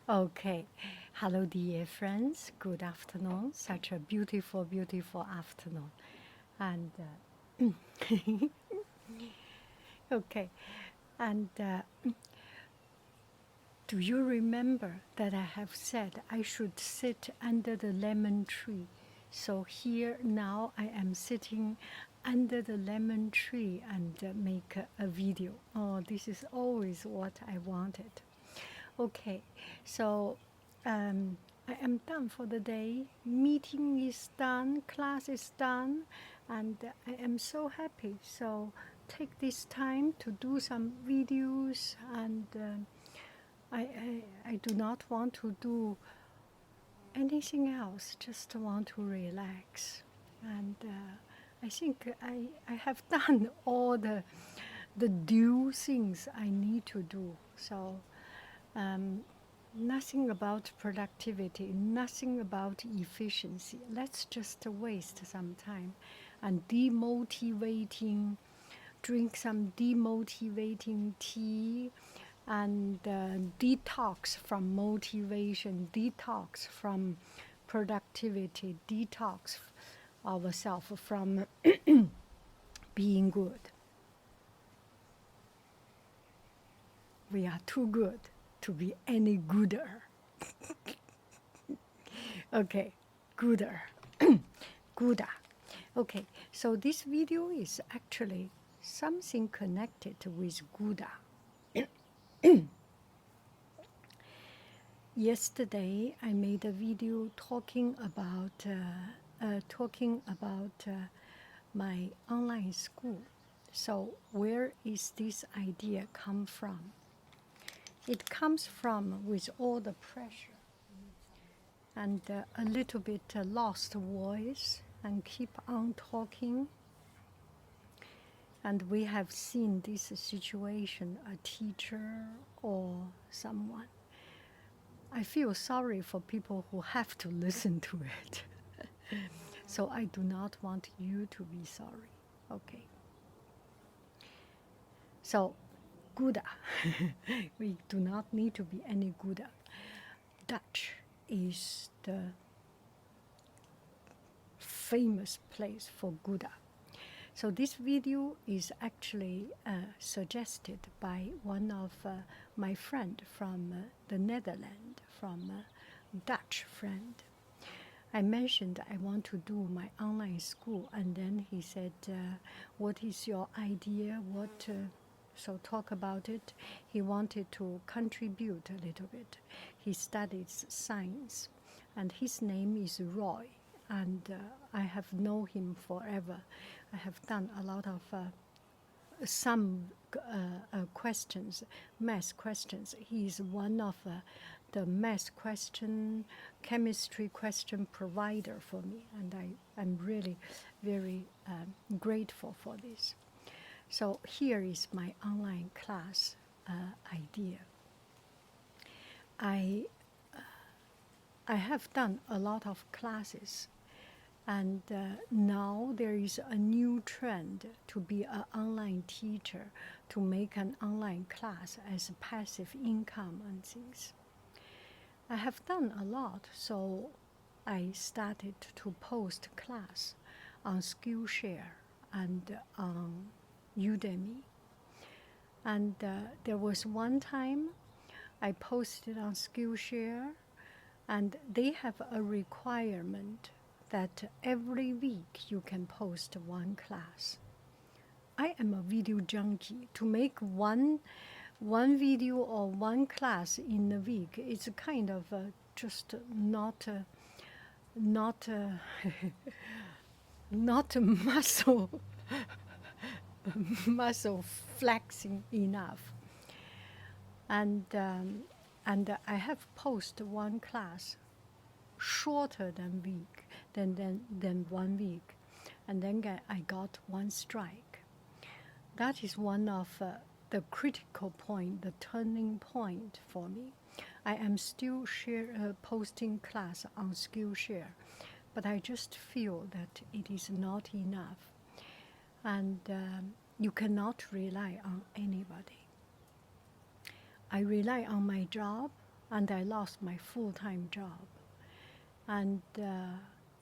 Okay. Hello, dear friends. Good afternoon. Such a beautiful, beautiful afternoon. And okay. And do you remember that I have said I should sit under the lemon tree? So here now I am sitting under the lemon tree and make a video. Oh, this is always what I wanted. Okay, so I am done for the day. Meeting is done, class is done, and I am so happy. So take this time to do some videos, and I do not want to do anything else, just want to relax. And I think I have done all the due things I need to do. So um, nothing about productivity, nothing about efficiency. Let's just waste some time and drink some demotivating tea and detox from motivation, detox from productivity, detox ourselves from being good. We are too good to be any gooder. Okay, gooder, Gouda. Okay, so this video is actually something connected with Gouda. Yesterday, I made a video talking about my online school. So where is this idea come from? It comes from with all the pressure and a little bit lost voice and keep on talking. And we have seen this situation, a teacher or someone. I feel sorry for people who have to listen to it. So I do not want you to be sorry. Okay. So, Gouda. We do not need to be any Gouda. Dutch is the famous place for Gouda. So this video is actually suggested by one of my friend from the Netherlands, from Dutch friend. I mentioned I want to do my online school, and then he said, what is your idea? So talk about it. He wanted to contribute a little bit. He studies science, and his name is Roy, and I have known him forever. I have done a lot of some questions, math questions. He is one of the math question, chemistry question provider for me, and I'm really very grateful for this. So here is my online class idea. I have done a lot of classes, and now there is a new trend to be an online teacher, to make an online class as a passive income and things. I have done a lot, so I started to post class on Skillshare and on Udemy. And there was one time I posted on Skillshare, and they have a requirement that every week you can post one class. I am a video junkie. To make one video or one class in a week, it's kind of just not not muscle muscle flexing enough. And I have posted one class shorter than 1 week, and then I got one strike. That is one of the critical point, the turning point for me. I am still posting class on Skillshare, but I just feel that it is not enough, and you cannot rely on anybody. I rely on my job, and I lost my full-time job. And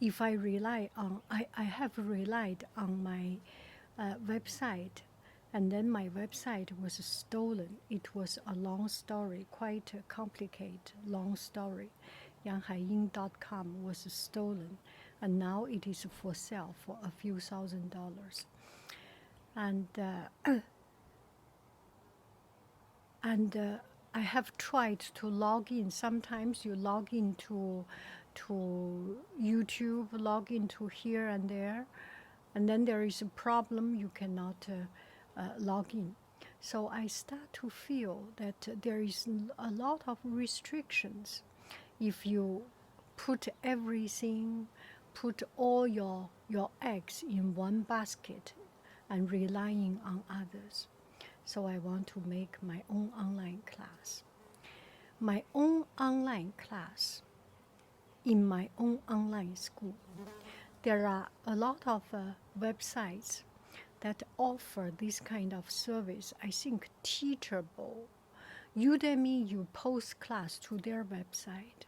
if I rely on, I have relied on my website, and then my website was stolen. It was a long story, quite a complicated long story. yanghaiyin.com was stolen, and now it is for sale for a few $1,000s. And I have tried to log in. Sometimes you log into YouTube, log into here and there, and then there is a problem, you cannot log in. So I start to feel that there is a lot of restrictions. If you put everything, put all your eggs in one basket and relying on others. So I want to make my own online class. My own online class in my own online school. There are a lot of websites that offer this kind of service. I think Teachable, Udemy, you post class to their website.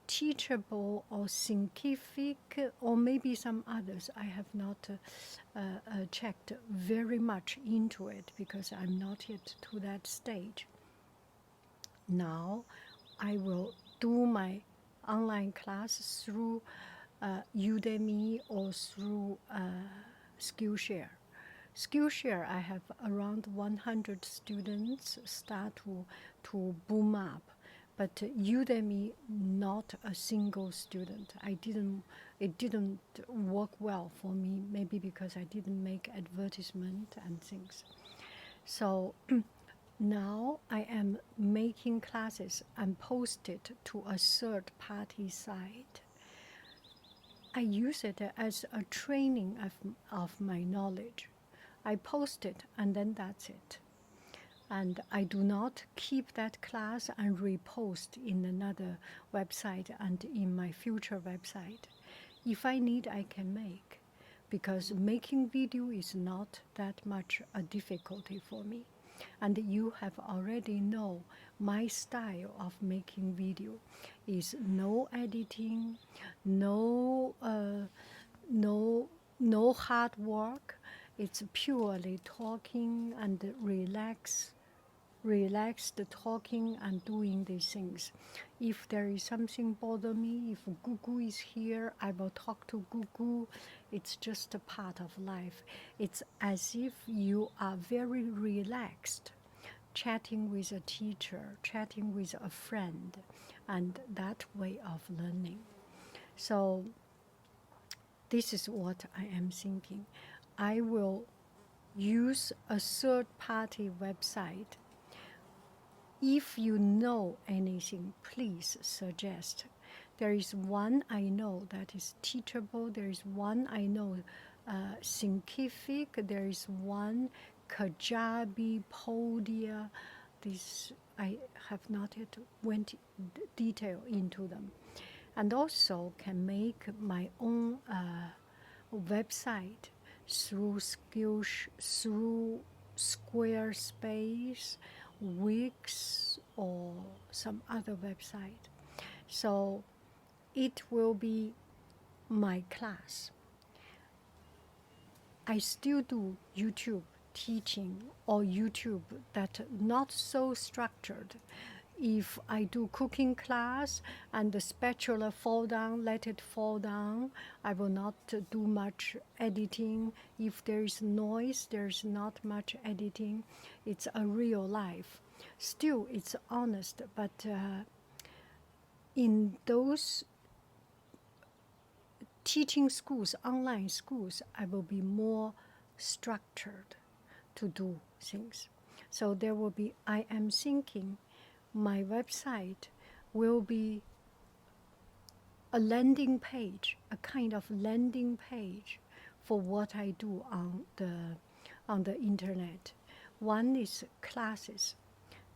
Teachable or Thinkific, or maybe some others. I have not checked very much into it because I'm not yet to that stage. Now I will do my online class through Udemy or through Skillshare. Skillshare, I have around 100 students start to boom up, but Udemy, not a single student. It didn't work well for me, maybe because I didn't make advertisement and things. So now I am making classes and post it to a third-party site. I use it as a training of my knowledge. I post it and then that's it. And I do not keep that class and repost in another website and in my future website. If I need, I can make, because making video is not that much a difficulty for me. And you have already know my style of making video is no editing, no hard work. It's purely talking and relaxed talking and doing these things. If there is something bother me, if Gugu is here, I will talk to Gugu. It's just a part of life. It's as if you are very relaxed, chatting with a teacher, chatting with a friend, and that way of learning. So this is what I am thinking. I will use a third-party website. If you know anything, please suggest. There is one I know that is Teachable. There is one I know, Thinkific. There is one, Kajabi, Podia. This I have not yet went detail into them. And also can make my own website through through Squarespace, Wix, or some other website. So it will be my class. I still do YouTube teaching or YouTube that not so structured. If I do cooking class and the spatula fall down, let it fall down. I will not do much editing. If there is noise, there's not much editing. It's a real life. Still, it's honest, but in those teaching schools, online schools, I will be more structured to do things. So there will be, I am thinking, my website will be a landing page, a kind of landing page for what I do on the internet. One is classes,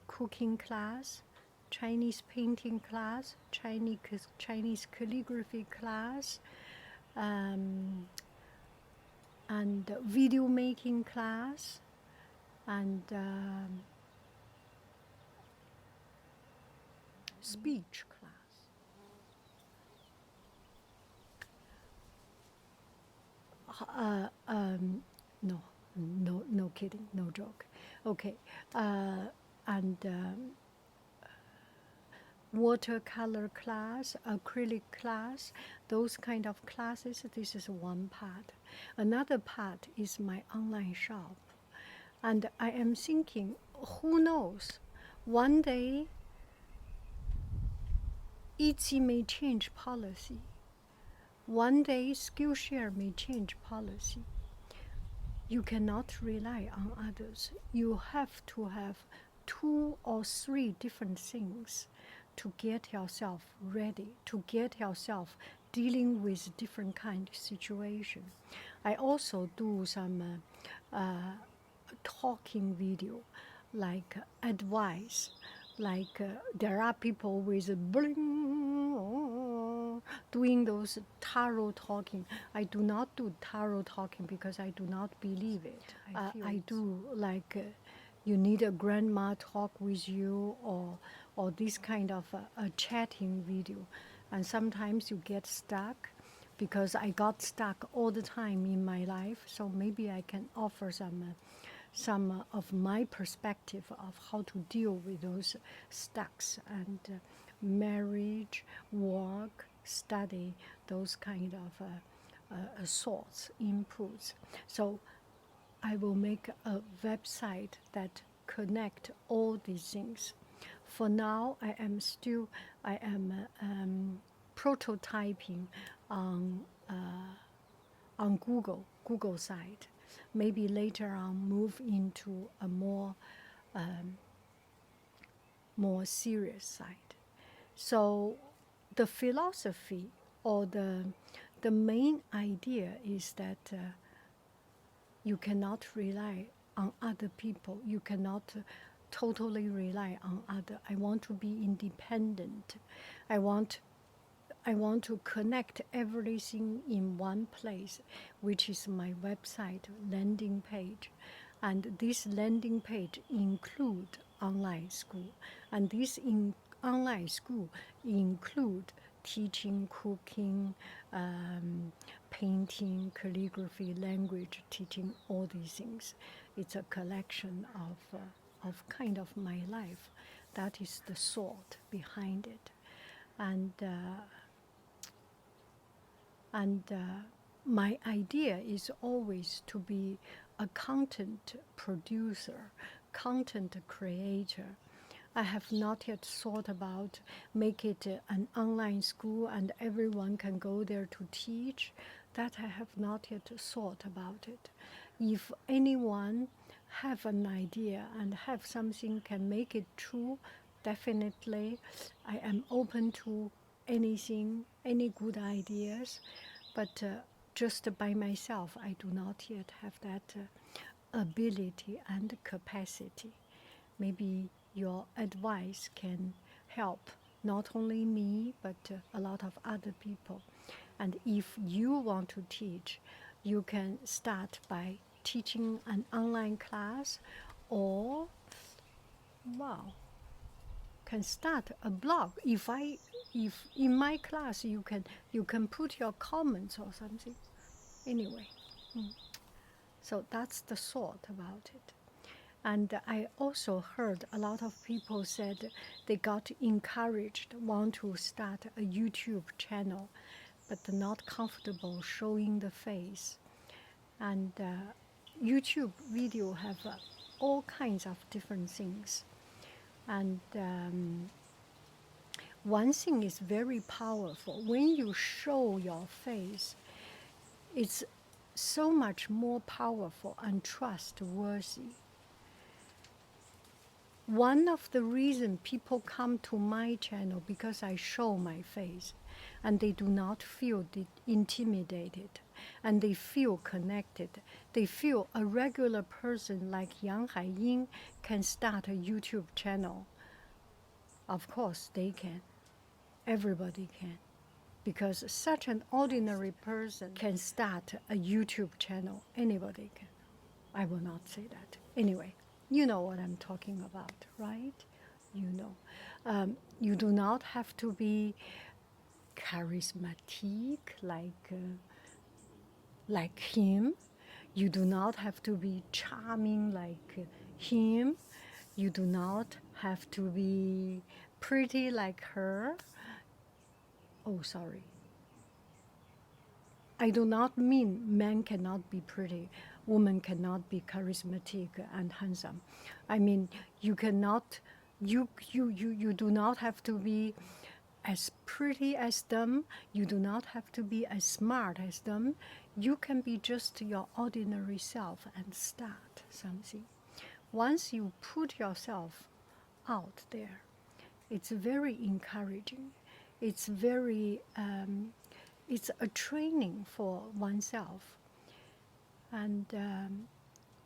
cooking class, Chinese painting class, Chinese calligraphy class, and video making class, and speech class. No kidding, no joke. Okay, and watercolor class, acrylic class, those kind of classes. This is one part. Another part is my online shop, and I am thinking, who knows, one day Etsy may change policy. One day Skillshare may change policy. You cannot rely on others. You have to have 2 or 3 different things to get yourself ready, to get yourself dealing with different kind of situation. I also do some talking video, like advice, like there are people with bling doing those tarot talking. I do not do tarot talking because I do not believe it. I do like you need a grandma talk with you, or this kind of a chatting video, and sometimes you get stuck because I got stuck all the time in my life. So maybe I can offer some of my perspective of how to deal with those stucks and marriage, work, study, those kind of thoughts, inputs. So I will make a website that connect all these things. For now, I am prototyping on Google site. Maybe later on move into a more serious side. So the philosophy or the main idea is that you cannot rely on other people. You cannot totally rely on other. I want to be independent. I want to connect everything in one place, which is my website landing page. And this landing page include online school. And this online school include teaching, cooking, painting, calligraphy, language, teaching, all these things. It's a collection of kind of my life. That is the thought behind it. And my idea is always to be a content producer, content creator. I have not yet thought about make it an online school and everyone can go there to teach. That I have not yet thought about it. If anyone have an idea and have something can make it true, definitely I am open to anything, any good ideas, but just by myself, I do not yet have that ability and capacity. Maybe your advice can help not only me, but a lot of other people. And if you want to teach, you can start by teaching an online class, or can start a blog. If in my class you can put your comments or something. Anyway, so that's the thought about it. And I also heard a lot of people said they got encouraged, want to start a YouTube channel, but not comfortable showing the face. And YouTube video have all kinds of different things. And one thing is very powerful. When you show your face, it's so much more powerful and trustworthy. One of the reasons people come to my channel because I show my face, and they do not feel intimidated, and they feel connected. They feel a regular person like Yang Haiying can start a YouTube channel. Of course they can. Everybody can. Because such an ordinary person can start a YouTube channel. Anybody can. I will not say that. Anyway, you know what I'm talking about, right? you know. You do not have to be charismatic like him. You do not have to be charming like him. You do not have to be pretty like her. Oh, sorry. I do not mean men cannot be pretty, women cannot be charismatic and handsome. I mean, you cannot, you do not have to be as pretty as them. You do not have to be as smart as them. You can be just your ordinary self and start something. Once you put yourself out there, it's very encouraging. It's very, it's a training for oneself. And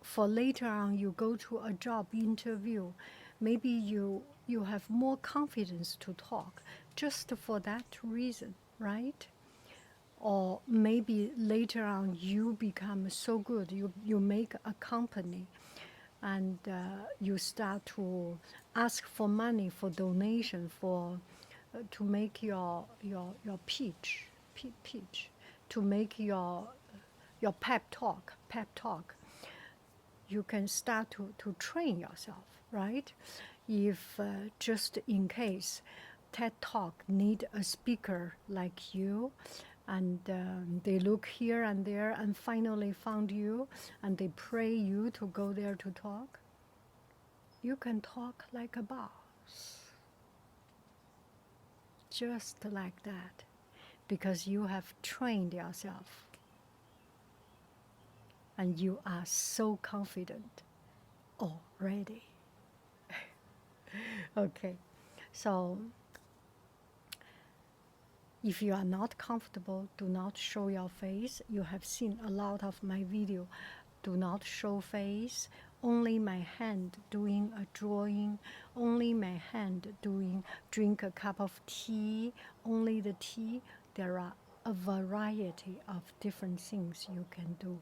for later on, you go to a job interview, maybe you have more confidence to talk just for that reason, right? Or maybe later on you become so good, you make a company and you start to ask for money, for donation, for to make your pitch, to make your pep talk. You can start to train yourself, right? If just in case TED Talk need a speaker like you, and they look here and there and finally found you, and they pray you to go there to talk, you can talk like a boss. Just like that, because you have trained yourself and you are so confident already. Okay, so if you are not comfortable, do not show your face. You have seen a lot of my video. Do not show face. Only my hand doing a drawing. Only my hand doing drink a cup of tea. Only the tea. There are a variety of different things you can do.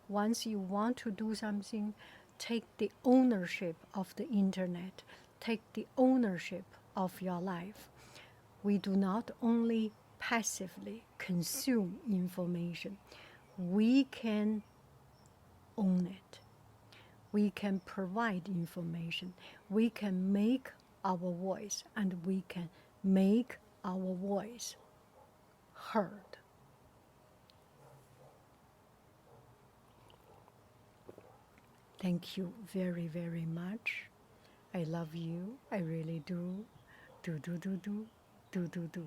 Once you want to do something, take the ownership of the internet. Take the ownership of your life. We do not only passively consume information. We can own it. We can provide information. We can make our voice, and we can make our voice heard. Thank you very, very much. I love you. I really do. Do, do, do, do. Do, do, do.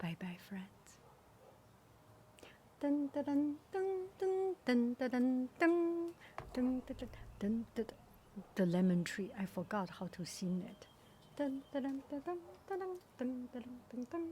Bye bye, friends. Dun, dun, dun, dun, dun, dun, dun, dun, dun, dun, dun, dun. The lemon tree, I forgot how to sing it. Dun, dun, dun, dun, dun, dun, dun, dun, dun, dun.